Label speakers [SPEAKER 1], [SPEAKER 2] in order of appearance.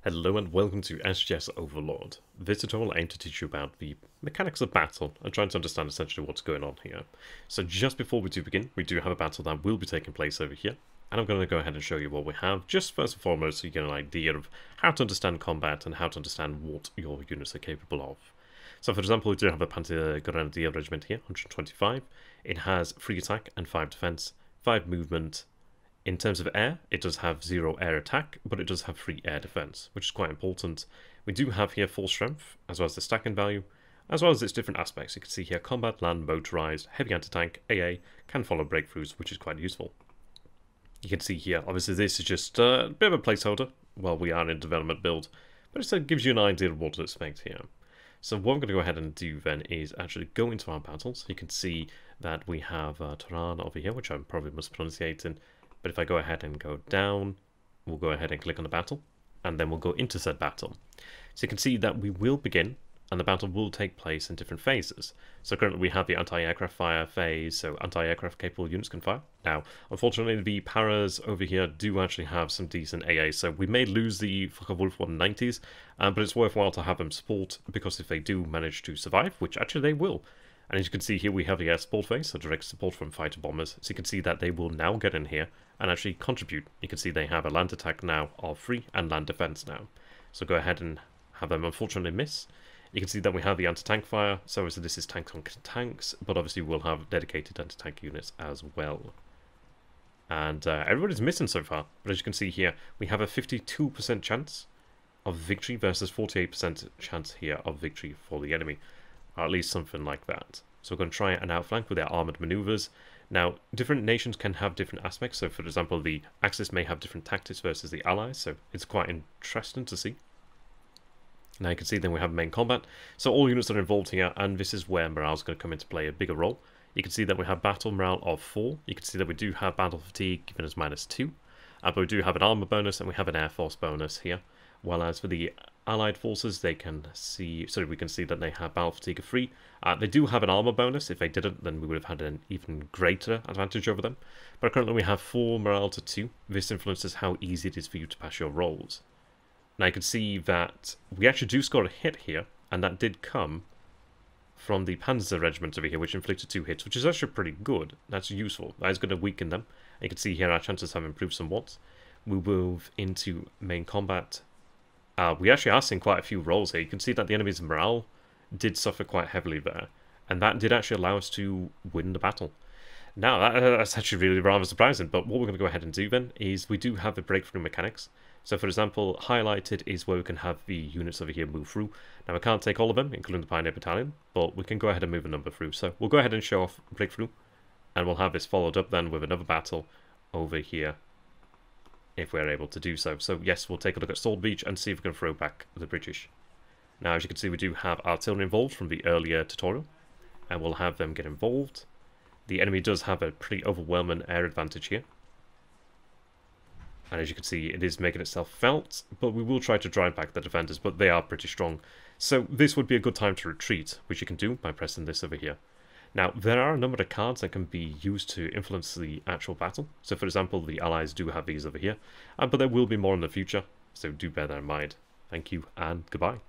[SPEAKER 1] Hello and welcome to SGS Ovelrord. This tutorial aims to teach you about the mechanics of battle and trying to understand essentially what's going on here. So just before we do begin, we do have a battle that will be taking place over here, and I'm going to go ahead and show you what we have, just first and foremost so you get an idea of how to understand combat and how to understand what your units are capable of. So for example, we do have a Panzer Grenadier Regiment here, 125. It has 3 attack and 5 defense, 5 movement. In terms of air, it does have 0 air attack, but it does have 3 air defense, which is quite important. We do have here 4 strength, as well as the stacking value, as well as its different aspects. You can see here combat, land, motorized, heavy anti-tank, AA, can follow breakthroughs, which is quite useful. You can see here, obviously this is just a bit of a placeholder while we are in development build, but it gives you an idea of what to expect here. So what I'm going to go ahead and do then is actually go into our battles. You can see that we have Tehran over here, which I'm probably mispronunciating. But if I go ahead and go down, we'll go ahead and click on the battle, and then we'll go into said battle. So you can see that we will begin, and the battle will take place in different phases. So currently we have the anti-aircraft fire phase, so anti-aircraft capable units can fire. Now, unfortunately, the paras over here do actually have some decent AA, so we may lose the Focke-Wulf 190s, but it's worthwhile to have them support, because if they do manage to survive, which actually they will. And as you can see here, we have the air support phase, so direct support from fighter bombers. So you can see that they will now get in here and actually contribute. You can see they have a land attack now of 3 and land defense now. So go ahead and have them unfortunately miss. You can see that we have the anti-tank fire, so obviously this is tanks on tanks, but obviously we'll have dedicated anti-tank units as well. And everybody's missing so far, but as you can see here, we have a 52% chance of victory versus 48% chance here of victory for the enemy. Or at least something like that. So we're going to try an outflank with their armoured manoeuvres. Now, different nations can have different aspects. So for example, the Axis may have different tactics versus the Allies. So it's quite interesting to see. Now you can see then we have main combat. So all units are involved here, and this is where morale is going to come into play a bigger role. You can see that we have battle morale of 4. You can see that we do have battle fatigue giving us -2. But we do have an armour bonus and we have an air force bonus here. While as for the Allied forces, they can see, so we can see that they have battle fatigue of 3. They do have an armor bonus. If they didn't, then we would have had an even greater advantage over them. But currently we have 4 morale to 2. This influences how easy it is for you to pass your rolls. Now you can see that we actually do score a hit here, and that did come from the Panzer Regiment over here, which inflicted 2 hits, which is actually pretty good. That's useful. That is going to weaken them. And you can see here our chances have improved somewhat. We move into main combat. We actually are seeing quite a few rolls here. You can see that the enemy's morale did suffer quite heavily there, and that did actually allow us to win the battle. Now, that's actually really rather surprising, but what we're going to go ahead and do then is we do have the breakthrough mechanics. So for example, highlighted is where we can have the units over here move through. Now, we can't take all of them, including the Pioneer Battalion, but we can go ahead and move a number through. So we'll go ahead and show off breakthrough, and we'll have this followed up then with another battle over here, if we're able to do so. So yes, we'll take a look at Sword Beach and see if we can throw back the British. Now, as you can see, we do have artillery involved from the earlier tutorial, and we'll have them get involved. The enemy does have a pretty overwhelming air advantage here. And as you can see, it is making itself felt, but we will try to drive back the defenders, but they are pretty strong. So this would be a good time to retreat, which you can do by pressing this over here. Now, there are a number of cards that can be used to influence the actual battle. So, for example, the Allies do have these over here, but there will be more in the future, so do bear that in mind. Thank you, and goodbye.